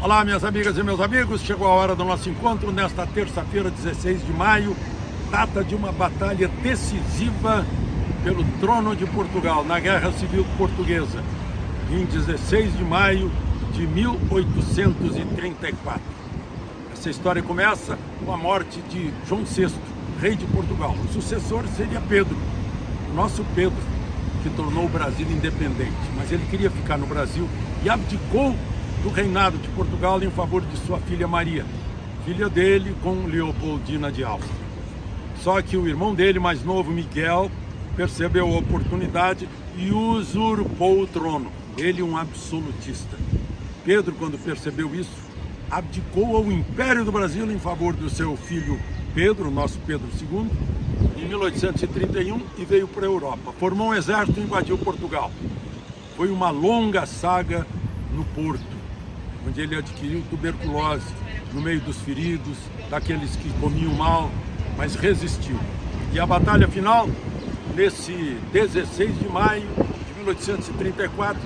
Olá, minhas amigas e meus amigos, chegou a hora do nosso encontro nesta terça-feira, 16 de maio, data de uma batalha decisiva pelo trono de Portugal, na Guerra Civil Portuguesa, em 16 de maio de 1834. Essa história começa com a morte de João VI, rei de Portugal. O sucessor seria Pedro, o nosso Pedro, que tornou o Brasil independente, mas ele queria ficar no Brasil e abdicou do reinado de Portugal em favor de sua filha Maria, filha dele com Leopoldina de Áustria. Só que o irmão dele, mais novo, Miguel, percebeu a oportunidade e usurpou o trono. Ele, um absolutista. Pedro, quando percebeu isso, abdicou ao Império do Brasil em favor do seu filho Pedro, nosso Pedro II, em 1831, e veio para a Europa. Formou um exército e invadiu Portugal. Foi uma longa saga no Porto, onde ele adquiriu tuberculose no meio dos feridos, daqueles que comiam mal, mas resistiu. E a batalha final, nesse 16 de maio de 1834,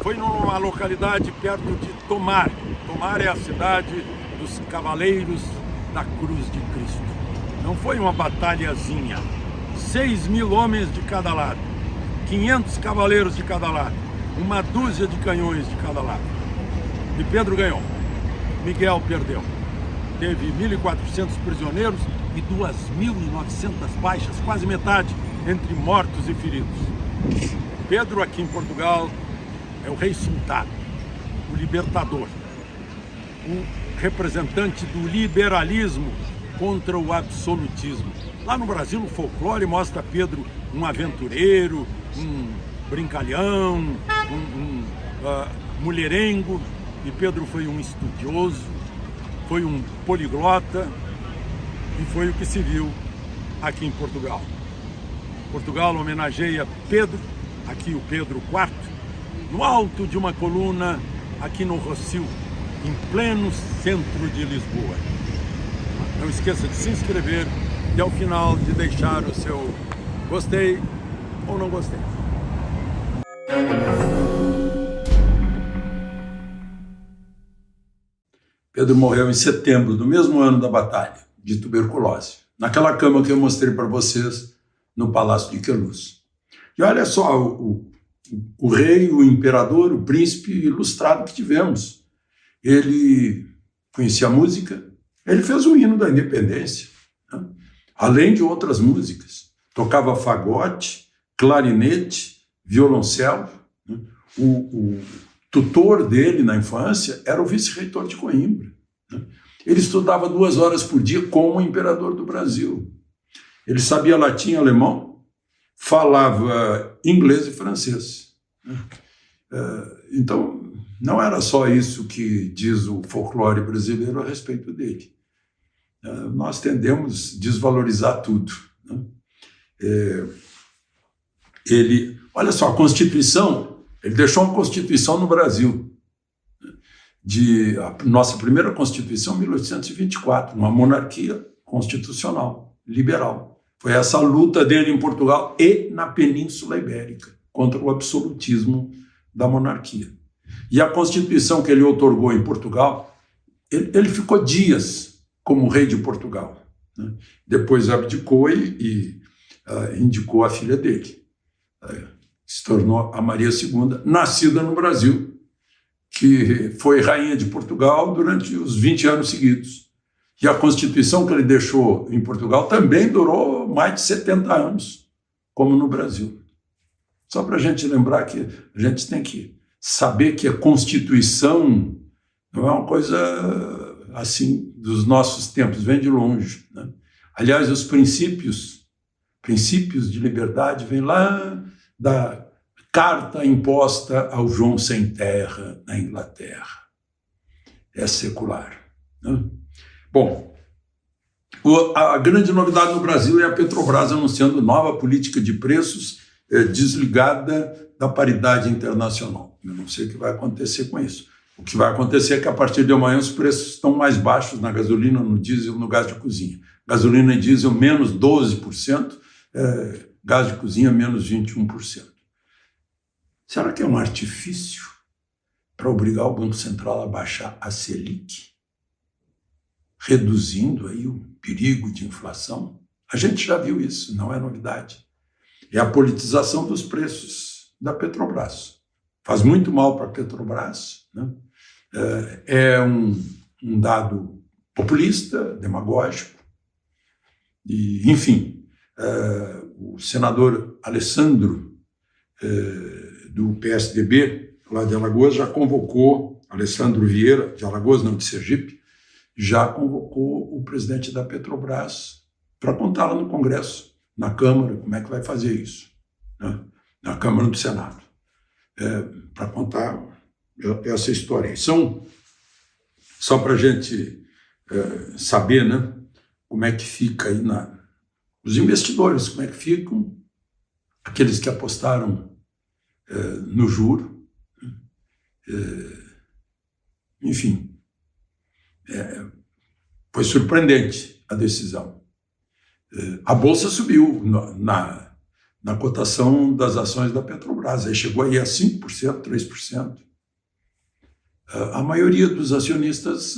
foi numa localidade perto de Tomar. Tomar é a cidade dos Cavaleiros da Cruz de Cristo. Não foi uma batalhazinha. 6.000 homens de cada lado, 500 cavaleiros de cada lado, uma dúzia de canhões de cada lado. E Pedro ganhou. Miguel perdeu. Teve 1.400 prisioneiros e 2.900 baixas, quase metade, entre mortos e feridos. Pedro, aqui em Portugal, é o rei sultano, o libertador, o representante do liberalismo contra o absolutismo. Lá no Brasil, o folclore mostra Pedro um aventureiro, um brincalhão, mulherengo. E Pedro foi um estudioso, foi um poliglota e foi o que se viu aqui em Portugal. Portugal homenageia Pedro, aqui o Pedro IV, no alto de uma coluna aqui no Rossio, em pleno centro de Lisboa. Não esqueça de se inscrever e ao final de deixar o seu gostei ou não gostei. Pedro morreu em setembro do mesmo ano da batalha, de tuberculose, naquela cama que eu mostrei para vocês no Palácio de Queluz. E olha só, o rei, o imperador, o príncipe ilustrado que tivemos. Ele conhecia a música, ele fez o hino da independência, né? Além de outras músicas. Tocava fagote, clarinete, violoncelo, né? O tutor dele na infância era o vice-reitor de Coimbra, né? Ele estudava 2 horas por dia como imperador do Brasil. Ele sabia latim e alemão, falava inglês e francês, né? Então, não era só isso que diz o folclore brasileiro a respeito dele. Nós tendemos a desvalorizar tudo, né? Olha só, a Constituição, ele deixou uma Constituição no Brasil, a nossa primeira Constituição, 1824, uma monarquia constitucional, liberal. Foi essa a luta dele em Portugal e na Península Ibérica, contra o absolutismo da monarquia. E a Constituição que ele outorgou em Portugal, ele ficou dias como rei de Portugal, né? Depois abdicou e indicou a filha dele, se tornou a Maria II, nascida no Brasil, que foi rainha de Portugal durante os 20 anos seguidos. E a Constituição que ele deixou em Portugal também durou mais de 70 anos, como no Brasil. Só para a gente lembrar que a gente tem que saber que a Constituição não é uma coisa assim dos nossos tempos, vem de longe, né? Aliás, os princípios de liberdade vêm lá da carta imposta ao João Sem Terra na Inglaterra. É secular, né? Bom, a grande novidade no Brasil é a Petrobras anunciando nova política de preços desligada da paridade internacional. Eu não sei o que vai acontecer com isso. O que vai acontecer é que a partir de amanhã os preços estão mais baixos na gasolina, no diesel, no gás de cozinha. Gasolina e diesel menos 12%, gás de cozinha menos 21%. Será que é um artifício para obrigar o Banco Central a baixar a Selic, reduzindo aí o perigo de inflação. A gente já viu isso, não é novidade. É a politização dos preços da Petrobras. Faz muito mal para a Petrobras, né? É um dado populista, demagógico. E, enfim, o senador Alessandro, do PSDB, lá de Alagoas, já convocou, Alessandro Vieira, de Alagoas, não de Sergipe, já convocou o presidente da Petrobras para contar lá no Congresso, na Câmara, como é que vai fazer isso, né? Na Câmara do Senado, para contar essa história. Só para a gente saber, né, como é que fica aí os investidores, como é que ficam aqueles que apostaram no juro. Enfim, foi surpreendente a decisão. A Bolsa subiu na cotação das ações da Petrobras, aí chegou aí a 5%, 3%. A maioria dos acionistas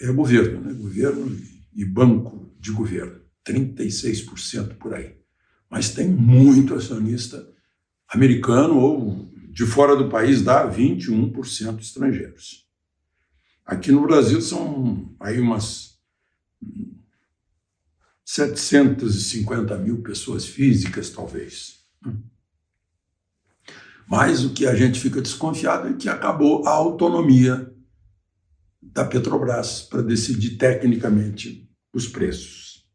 é governo, né? Governo e banco de governo, 36% por aí. Mas tem muito acionista americano ou de fora do país, dá 21% estrangeiros. Aqui no Brasil são aí umas 750 mil pessoas físicas, talvez. Mas o que a gente fica desconfiado é que acabou a autonomia da Petrobras para decidir tecnicamente os preços.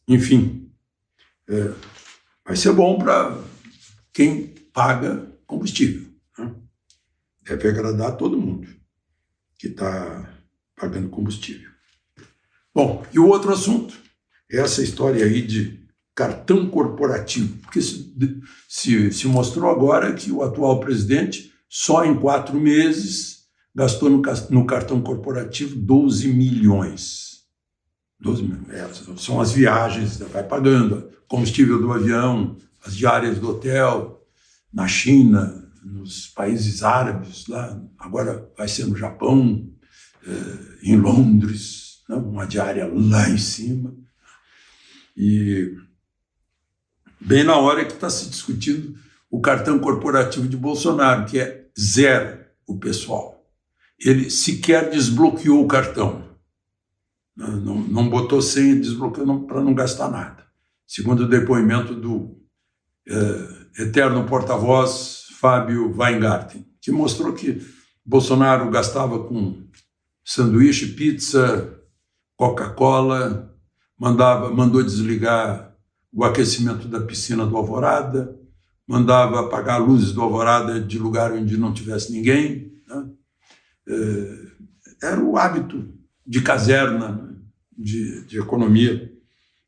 Enfim, vai ser bom para quem paga combustível, né? Deve agradar todo mundo que está pagando combustível. Bom, e o outro assunto é essa história aí de cartão corporativo, porque se mostrou agora que o atual presidente, só em 4 meses, gastou no cartão corporativo 12 milhões. 12 milhões. São as viagens, vai pagando, combustível do avião, as diárias do hotel, na China, nos países árabes, lá, agora vai ser no Japão, em Londres, né, uma diária lá em cima. E bem na hora que está se discutindo o cartão corporativo de Bolsonaro, que é zero o pessoal. Ele sequer desbloqueou o cartão. Não botou senha, desbloqueou para não gastar nada. Segundo o depoimento do eterno porta-voz Fábio Weingarten, que mostrou que Bolsonaro gastava com sanduíche, pizza, Coca-Cola, mandou desligar o aquecimento da piscina do Alvorada, mandava apagar luzes do Alvorada de lugar onde não tivesse ninguém, né? Era o hábito de caserna, né? de economia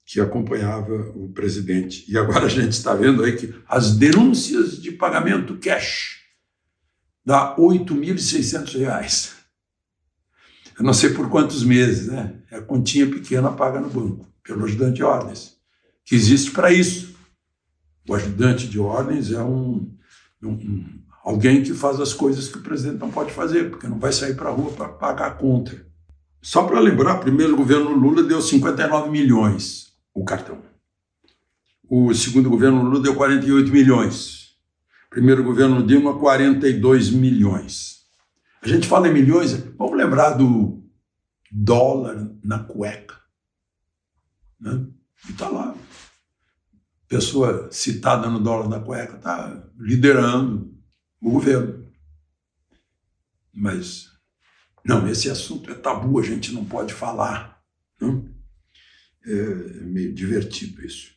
que acompanhava o presidente. E agora a gente está vendo aí que as denúncias de pagamento cash dá R$ 8.600. Eu não sei por quantos meses, né? É a continha pequena paga no banco, pelo ajudante de ordens, que existe para isso. O ajudante de ordens é alguém que faz as coisas que o presidente não pode fazer, porque não vai sair para a rua para pagar a conta. Só para lembrar, primeiro o governo Lula deu 59 milhões o cartão. O segundo governo Lula deu 48 milhões. Primeiro governo Dilma, 42 milhões. A gente fala em milhões, vamos lembrar do dólar na cueca, né? E está lá. Pessoa citada no dólar na cueca está liderando o governo. Mas, não, esse assunto é tabu, a gente não pode falar. Não? É meio divertido isso.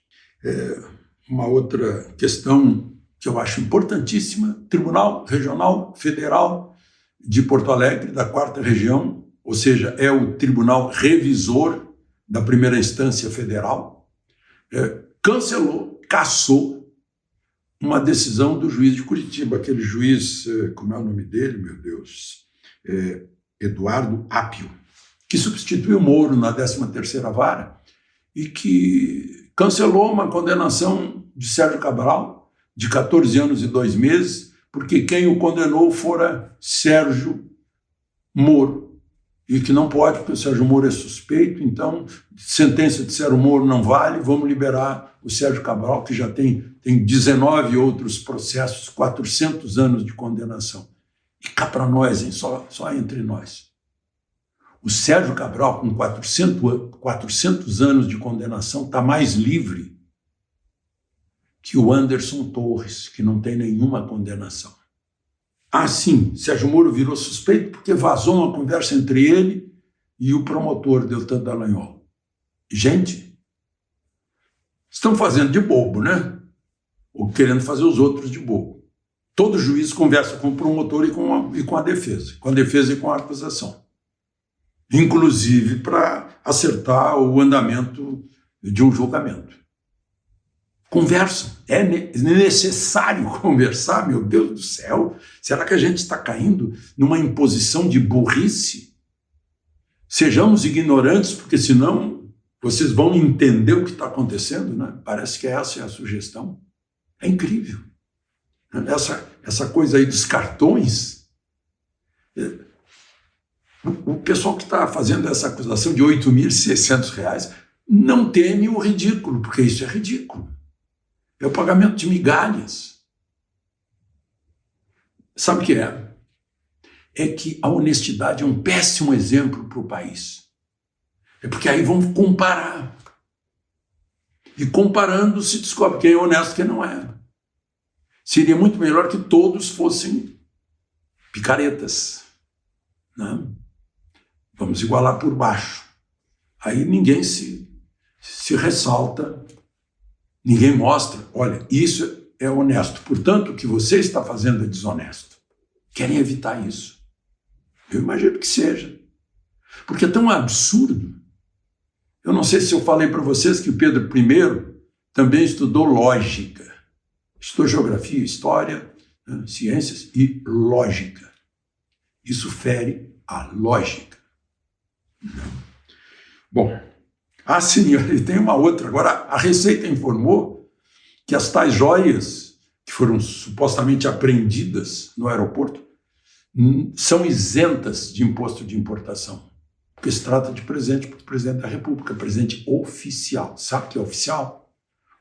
Uma outra questão que eu acho importantíssima, Tribunal Regional Federal de Porto Alegre, da 4ª Região, ou seja, é o tribunal revisor da primeira instância federal, cassou uma decisão do juiz de Curitiba, aquele juiz, como é o nome dele, meu Deus, Eduardo Apio, que substituiu Moro na 13ª Vara e que cancelou uma condenação de Sérgio Cabral de 14 anos e 2 meses porque quem o condenou fora Sérgio Moro, e que não pode, porque o Sérgio Moro é suspeito, então sentença de Sérgio Moro não vale, vamos liberar o Sérgio Cabral, que já tem 19 outros processos, 400 anos de condenação. E cá para nós, hein, só entre nós. O Sérgio Cabral, com 400 anos de condenação, está mais livre que o Anderson Torres, que não tem nenhuma condenação. Ah, sim, Sérgio Moro virou suspeito porque vazou uma conversa entre ele e o promotor Deltan Dallagnol. Gente, estão fazendo de bobo, né? Ou querendo fazer os outros de bobo. Todo juiz conversa com o promotor e com a defesa e com a acusação. Inclusive para acertar o andamento de um julgamento. Conversa. É necessário conversar, meu Deus do céu. Será que a gente está caindo numa imposição de burrice? Sejamos ignorantes, porque senão vocês vão entender o que está acontecendo, né? Parece que essa é a sugestão. É incrível. Essa coisa aí dos cartões. O pessoal que está fazendo essa acusação de R$ 8.600 não teme o ridículo, porque isso é ridículo. É o pagamento de migalhas. Sabe o que é? É que a honestidade é um péssimo exemplo para o país. É porque aí vão comparar. E comparando se descobre quem é honesto e quem não é. Seria muito melhor que todos fossem picaretas, né? Vamos igualar por baixo. Aí ninguém se ressalta, ninguém mostra, olha, isso é honesto. Portanto, o que você está fazendo é desonesto. Querem evitar isso. Eu imagino que seja. Porque é tão absurdo. Eu não sei se eu falei para vocês que o Pedro I também estudou lógica. Estudou geografia, história, ciências e lógica. Isso fere a lógica. Bom, sim, e tem uma outra. Agora, a Receita informou que as tais joias que foram supostamente apreendidas no aeroporto são isentas de imposto de importação, porque se trata de presente para o presidente da República, presente oficial. Sabe o que é oficial?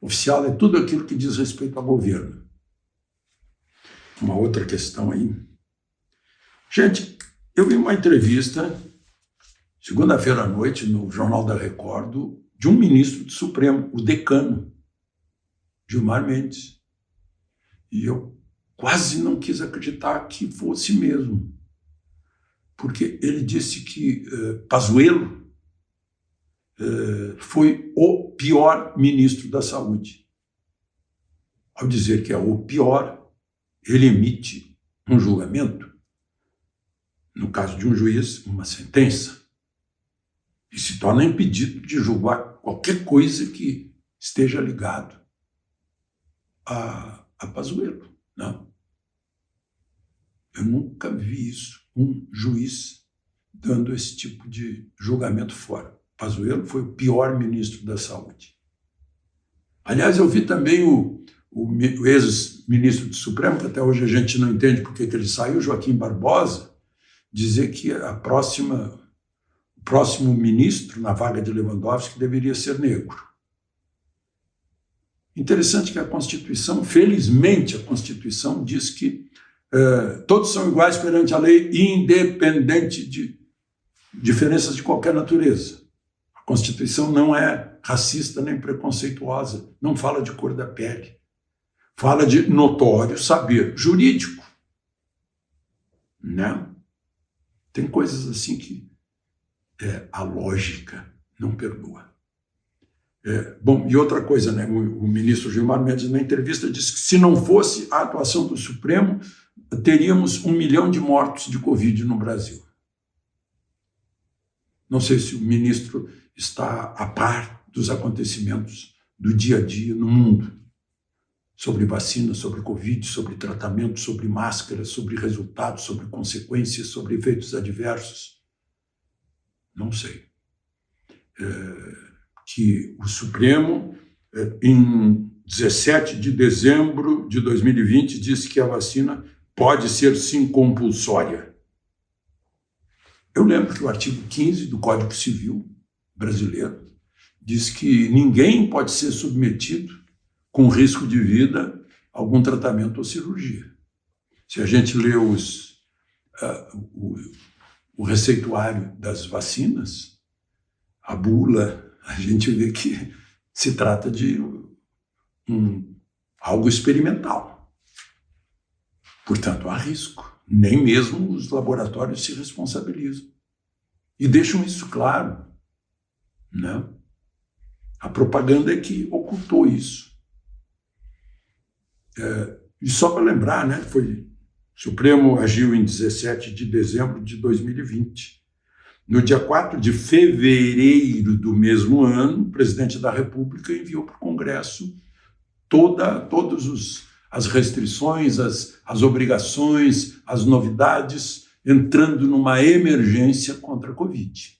Oficial é tudo aquilo que diz respeito ao governo. Uma outra questão aí. Gente, eu vi uma entrevista segunda-feira à noite, no Jornal da Record, de um ministro do Supremo, o decano, Gilmar Mendes. E eu quase não quis acreditar que fosse mesmo. Porque ele disse que Pazuello foi o pior ministro da Saúde. Ao dizer que é o pior, ele emite um julgamento, no caso de um juiz, uma sentença, e se torna impedido de julgar qualquer coisa que esteja ligado a Pazuello. Não. Eu nunca vi isso, um juiz dando esse tipo de julgamento fora. Pazuello foi o pior ministro da Saúde. Aliás, eu vi também o ex-ministro do Supremo, que até hoje a gente não entende porque que ele saiu, Joaquim Barbosa, dizer que o próximo ministro na vaga de Lewandowski deveria ser negro. Interessante que a Constituição, felizmente a Constituição, diz que todos são iguais perante a lei, independente de diferenças de qualquer natureza. A Constituição não é racista nem preconceituosa, não fala de cor da pele, fala de notório saber jurídico. Né? Tem coisas assim que a lógica não perdoa. Bom, e outra coisa, né? O ministro Gilmar Mendes, na entrevista, disse que se não fosse a atuação do Supremo, teríamos 1 milhão de mortos de Covid no Brasil. Não sei se o ministro está a par dos acontecimentos do dia a dia no mundo, sobre vacina, sobre Covid, sobre tratamento, sobre máscara, sobre resultados, sobre consequências, sobre efeitos adversos. Não sei. Que o Supremo, em 17 de dezembro de 2020, disse que a vacina pode ser sim compulsória. Eu lembro que o artigo 15 do Código Civil brasileiro diz que ninguém pode ser submetido com risco de vida a algum tratamento ou cirurgia. Se a gente lê o receituário das vacinas, a bula, a gente vê que se trata de algo experimental. Portanto, há risco. Nem mesmo os laboratórios se responsabilizam. E deixam isso claro, né? A propaganda é que ocultou isso. E só para lembrar, né, o Supremo agiu em 17 de dezembro de 2020. No dia 4 de fevereiro do mesmo ano, o presidente da República enviou para o Congresso todas as restrições, as obrigações, as novidades, entrando numa emergência contra a Covid.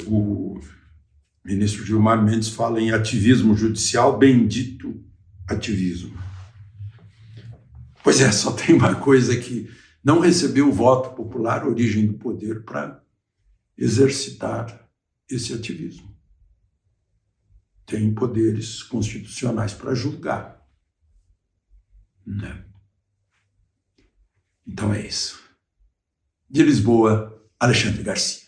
O ministro Gilmar Mendes fala em ativismo judicial, bendito ativismo. Pois é, só tem uma coisa que não recebeu o voto popular, origem do poder, para exercitar esse ativismo. Tem poderes constitucionais para julgar, né? Então é isso. De Lisboa, Alexandre Garcia.